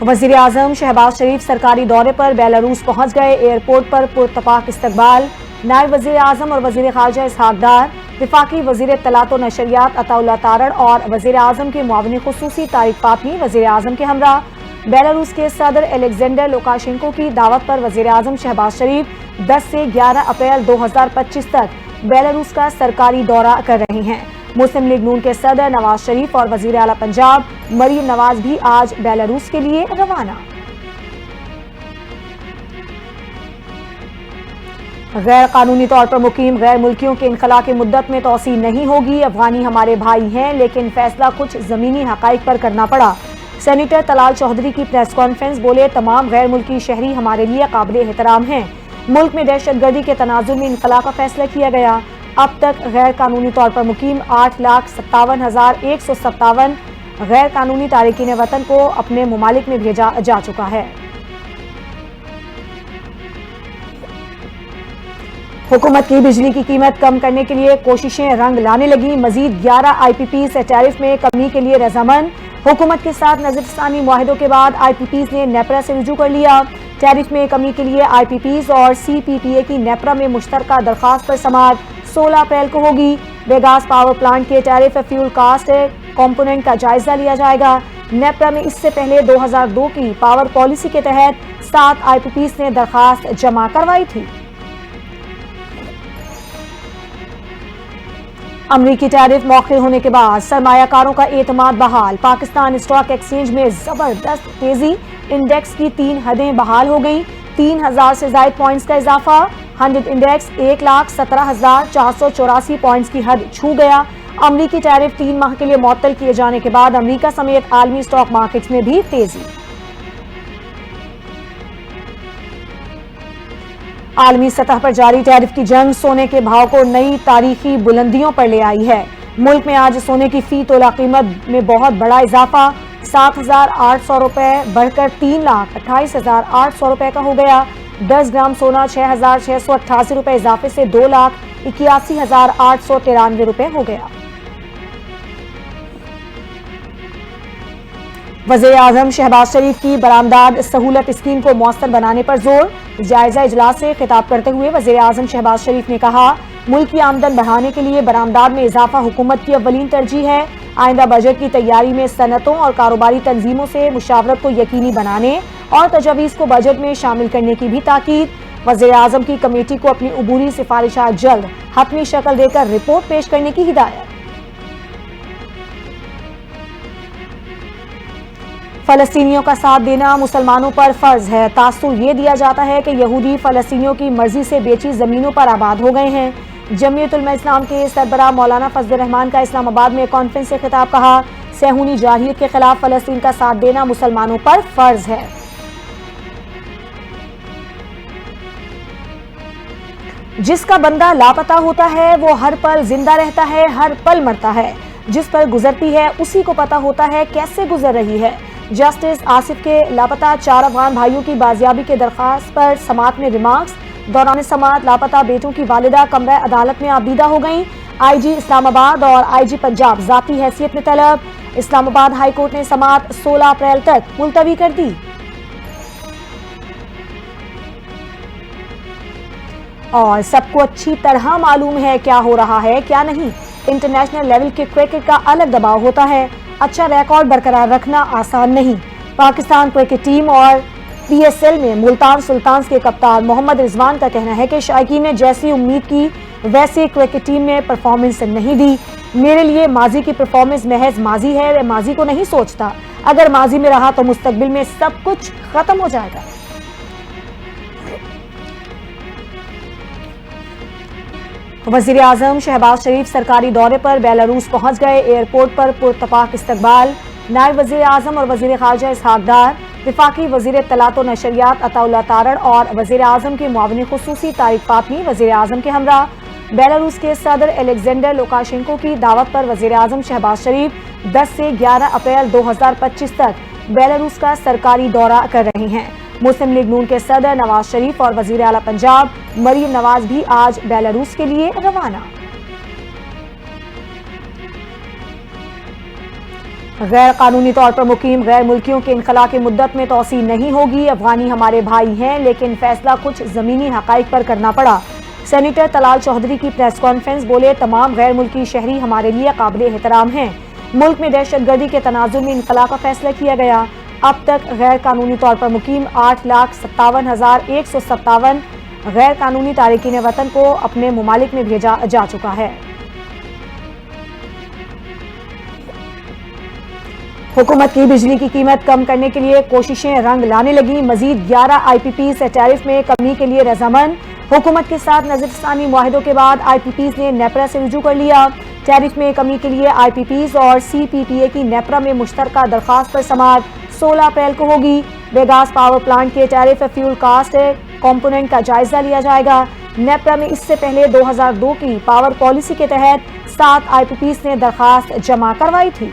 वज़ीर आज़म शहबाज शरीफ सरकारी दौरे पर बेलारूस पहुंच गए। एयरपोर्ट पर पुरतपाक इस्तकबाल। नायब वज़ीर आज़म और वज़ीर ख़ारजा इसहाक डार, वफाकी वज़ीर इत्तलात व नशरियात अताउल्लाह तारड़ और वज़ीर आज़म के मुआविन ख़ुसूसी तारिक फातमी वज़ीर आज़म के हमरा। बेलारूस के सदर एलेक्जेंडर लुकाशेंको की दावत पर वज़ीर आज़म शहबाज शरीफ 10 से 11 अप्रैल 2025 तक बेलारूस का सरकारी दौरा कर रहे हैं। मुस्लिम लीग नून के सदर नवाज शरीफ और वज़ीर आला पंजाब मरीम नवाज भी आज बेलारूस के लिए रवाना। गैर कानूनी तौर पर मुकीम गैर मुल्कियों के इनखला की मुद्दत में तोसी नहीं होगी। अफगानी हमारे भाई हैं, लेकिन फैसला कुछ ज़मीनी हक़ाइक़ पर करना पड़ा। सेनेटर तलाल चौधरी की प्रेस कॉन्फ्रेंस। बोले, तमाम गैर मुल्की शहरी हमारे लिए काबिल एहतराम हैं। मुल्क में दहशतगर्दी के तनाजुर में इनखला का फैसला किया गया। अब तक गैर कानूनी तौर पर मुकीम 8,57,157 गैर कानूनी तारिकीन वतन को अपने ममालिक में भेजा जा चुका है। हुकूमत की बिजली की कीमत कम करने के लिए कोशिशें रंग लाने लगी। मजीद 11 IPPs से टैरिफ में कमी के लिए रजामंद। हुकूमत के साथ नजरसानी मुआहिदों के बाद IPPs ने नेपरा से रुजू कर लिया। टैरिफ में कमी के लिए IPPs और CPPA की नेपरा में मुश्तरका दरखास्त पर समाअत 16 अप्रैल को होगी। बेगास पावर प्लांट के टैरिफ फ्यूल कास्ट कंपोनेंट का जायजा लिया जाएगा। नेपरा में इससे पहले 2002 की पावर पॉलिसी के तहत 7 IPPs ने दरखास्त जमा करवाई थी। अमरीकी टैरिफ मौखिर होने के बाद सरमायाकारों का एतमाद बहाल। पाकिस्तान स्टॉक एक्सचेंज में जबरदस्त तेजी। इंडेक्स की 3 हदें बहाल हो गईं। 3000 से ज्यादा पॉइंट्स का इजाफा। 100 इंडेक्स 1,17,484 पॉइंट्स की हद छू गया। अमरीकी टैरिफ 3 माह के लिए मुअत्तल किए जाने के बाद अमरीका समेत आलमी स्टॉक मार्केट्स में भी तेजी। आलमी सतह पर जारी टैरिफ की जंग सोने के भाव को नई तारीखी बुलंदियों पर ले आई है। मुल्क में आज सोने की फी तोला कीमत में बहुत बड़ा इजाफा। 7,800 रुपए बढ़कर 3,28,800 रुपए का हो गया। 10 ग्राम सोना 6,688 रुपए इजाफे से 2,81,893 रुपए हो गया। वज़ीर आज़म शहबाज शरीफ की बरामदाद सहूलत स्कीम को मौसर बनाने पर जोर। जायजा इजलास से खिताब करते हुए वज़ीर आज़म शहबाज शरीफ ने कहा, मुल्क की आमदन बढ़ाने के लिए बरामदाद में इजाफा हुकूमत की अव्वलीन तरजीह है। आइंदा बजट की तैयारी में सनतों और कारोबारी तंजीमों से मुशावरत को यकीनी बनाने और तजावीज़ को बजट में शामिल करने की भी ताकीद। वज़ीर आज़म की कमेटी को अपनी उबूरी सिफारिशात जल्द हतमी शक्ल देकर रिपोर्ट पेश करने की हिदायत। फलस्तीनियों का साथ देना मुसलमानों पर फर्ज है। तासुर ये दिया जाता है कि यहूदी फलस्तीनियों की मर्जी से बेची जमीनों पर आबाद हो गए हैं। जमीयत उलमा इस्लाम के सरबराह मौलाना फजल रहमान का इस्लामाबाद में कॉन्फ्रेंस से खिताब। कहा, सहूनी जाहिलियत के खिलाफ फलस्तीन का साथ देना मुसलमानों पर फर्ज है। जिसका बंदा लापता होता है वो हर पल जिंदा रहता है, हर पल मरता है। जिस पर गुजरती है उसी को पता होता है कैसे गुजर रही है। जस्टिस आसिफ के लापता 4 अफगान भाइयों की बाजियाबी के दरख्वास्त पर समाअत में रिमार्क्स। दौरान समाअत लापता बेटों की वालिदा कमरा अदालत में आबीदा हो गईं। IG इस्लामाबाद और IG पंजाब जाती हैसियत में तलब। इस्लामाबाद हाई कोर्ट ने समाअत 16 अप्रैल तक मुलतवी कर दी। और सबको अच्छी तरह मालूम है क्या हो रहा है क्या नहीं। इंटरनेशनल लेवल के क्रिकेट का अलग दबाव होता है। अच्छा रिकॉर्ड बरकरार रखना आसान नहीं। पाकिस्तान क्रिकेट टीम और PSL में मुल्तान सुल्तान्स के कप्तान मोहम्मद रिजवान का कहना है कि शायकीन ने जैसी उम्मीद की वैसे क्रिकेट टीम ने परफॉर्मेंस नहीं दी। मेरे लिए माजी की परफॉर्मेंस महज माजी है, मैं माजी को नहीं सोचता। अगर माजी में रहा तो मुस्तकबिल में सब कुछ खत्म हो जाएगा। वज़ीर आज़म शहबाज शरीफ सरकारी दौरे पर बेलारूस पहुंच गए। एयरपोर्ट पर पुरतपाक इस्तकबाल। नायब वज़ीर आज़म और वज़ीर ख़ारजा इसहाक डार, वफाकी वज़ीर इत्तलात व नशरियात अताउल्लाह तारड़ और वज़ीर आज़म के मुआविन ख़ुसूसी तारिक फातमी वज़ीर आज़म के हमरा। बेलारूस के सदर एलेक्जेंडर लुकाशेंको की दावत पर वज़ीर आज़म शहबाज शरीफ 10 से 11 अप्रैल 2025 तक बेलारूस का सरकारी दौरा कर रहे हैं। मुस्लिम लीग नून के सदर नवाज शरीफ और वज़ीर आला पंजाब मरीम नवाज भी आज बेलारूस के लिए रवाना। غیر قانونی طور پر مقیم غیر ملکیوں کے انخلا کی مدت میں توسیع نہیں ہوگی. افغانی ہمارے بھائی ہیں لیکن فیصلہ کچھ زمینی حقائق پر کرنا پڑا. سینیٹر طلال چودھری کی پریس کانفرنس. بولے تمام غیر ملکی شہری ہمارے لیے قابل احترام ہیں. ملک میں دہشت گردی کے تناظر میں انخلا کا فیصلہ کیا گیا. اب تک غیر قانونی طور پر مقیم 8,57,157 غیر قانونی تارکین وطن کو اپنے ممالک میں بھیجا جا چکا ہے. حکومت کی بجلی کی قیمت کم کرنے کے لیے کوششیں رنگ لانے لگیں. مزید 11 آئی پی پیز ٹیرف میں کمی کے لیے رضامند. حکومت کے ساتھ نظر ثانی معاہدوں کے بعد آئی پی پیز نے نیپرا سے رجوع کر لیا. ٹیرف میں کمی کے لیے آئی پی پیز اور سی پی پی اے کی نیپرا میں مشترکہ درخواست پر سماعت 16 اپریل کو ہوگی. بیگاس پاور پلانٹ کے ٹیرف فیول کاسٹ کمپوننٹ کا جائزہ لیا جائے گا. نیپرا میں اس سے پہلے 2002 کی پاور پالیسی کے تحت 7 آئی پی پیز نے درخواست جمع کروائی تھی.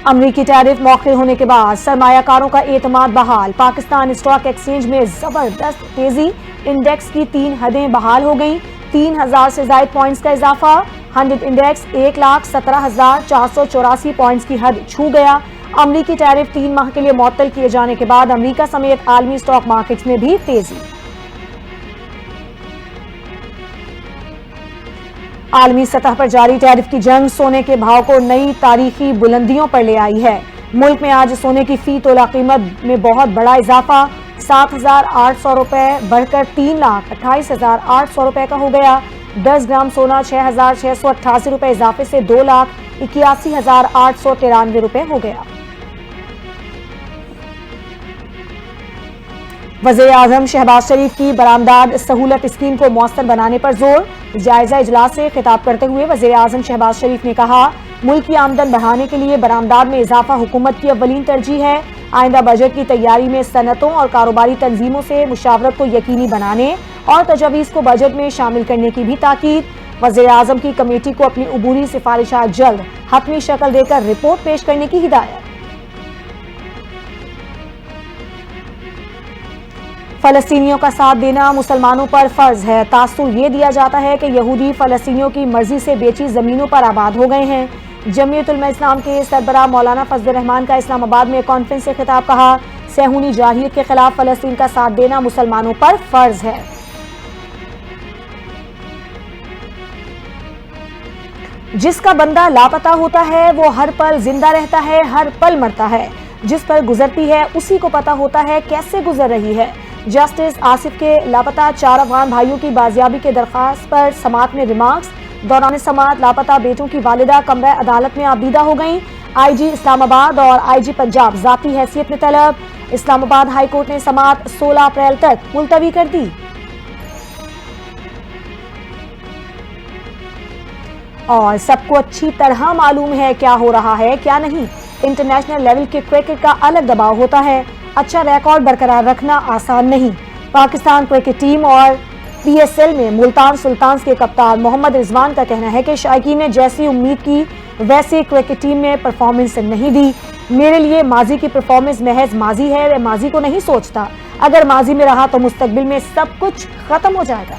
امریکی ٹیرف موخر ہونے کے بعد سرمایہ کاروں کا اعتماد بحال. پاکستان اسٹاک ایکسچینج میں زبردست تیزی. انڈیکس کی 3 حدیں بحال ہو گئیں. 3,000 سے زائد پوائنٹس کا اضافہ. 100 انڈیکس 1,17,484 پوائنٹس کی حد چھو گیا. امریکی ٹیرف 3 ماہ کے لیے معطل کیے جانے کے بعد امریکہ سمیت عالمی اسٹاک مارکیٹس میں بھی تیزی. عالمی سطح پر جاری ٹیرف کی جنگ سونے کے بھاؤ کو نئی تاریخی بلندیوں پر لے آئی ہے. ملک میں آج سونے کی فی تولہ قیمت میں بہت بڑا اضافہ. 7,800 روپے بڑھ کر 3,28,800 روپے کا ہو گیا. 10 گرام سونا 6,688 روپے اضافے سے 2,81,893 روپے ہو گیا. وزیر اعظم شہباز شریف کی برآمدات سہولت اسکیم کو مؤثر بنانے پر زور. جائزہ اجلاس سے خطاب کرتے ہوئے وزیر اعظم شہباز شریف نے کہا ملک کی آمدن بڑھانے کے لیے برآمدات میں اضافہ حکومت کی اولین ترجیح ہے. آئندہ بجٹ کی تیاری میں صنعتوں اور کاروباری تنظیموں سے مشاورت کو یقینی بنانے اور تجاویز کو بجٹ میں شامل کرنے کی بھی تاکید. وزیر اعظم کی کمیٹی کو اپنی عبوری سفارشات جلد حتمی شکل دے کر رپورٹ پیش کرنے کی ہدایت. فلسطینیوں کا ساتھ دینا مسلمانوں پر فرض ہے. تاثر یہ دیا جاتا ہے کہ یہودی فلسطینیوں کی مرضی سے بیچی زمینوں پر آباد ہو گئے ہیں. جمعیت علماء اسلام کے سربراہ مولانا فضل الرحمان کا اسلام آباد میں کانفرنس سے خطاب. کہا صہیونی جارحیت کے خلاف فلسطین کا ساتھ دینا مسلمانوں پر فرض ہے. جس کا بندہ لاپتہ ہوتا ہے وہ ہر پل زندہ رہتا ہے، ہر پل مرتا ہے. جس پر گزرتی ہے اسی کو پتہ ہوتا ہے کیسے گزر رہی ہے. جسٹس آصف کے لاپتہ 4 افغان بھائیوں کی بازیابی کے درخواست پر سماعت میں ریمارکس. دوران سماعت لاپتہ بیٹوں کی والدہ کمرہ عدالت میں آبیدہ ہو گئیں. آئی جی اسلام آباد اور آئی جی پنجاب ذاتی حیثیت میں طلب. اسلام آباد ہائی کورٹ نے سماعت 16 اپریل تک ملتوی کر دی. اور سب کو اچھی طرح معلوم ہے کیا ہو رہا ہے کیا نہیں. انٹرنیشنل لیول کے کرکٹ کا الگ دباؤ ہوتا ہے. اچھا ریکارڈ برقرار رکھنا آسان نہیں. پاکستان کرکٹ ٹیم اور پی ایس ایل میں ملتان سلطانز کے کپتان محمد رضوان کا کہنا ہے کہ شائقین نے جیسی امید کی ویسی کرکٹ ٹیم نے پرفارمنس نہیں دی. میرے لیے ماضی کی پرفارمنس محض ماضی ہے. میں ماضی کو نہیں سوچتا. اگر ماضی میں رہا تو مستقبل میں سب کچھ ختم ہو جائے گا.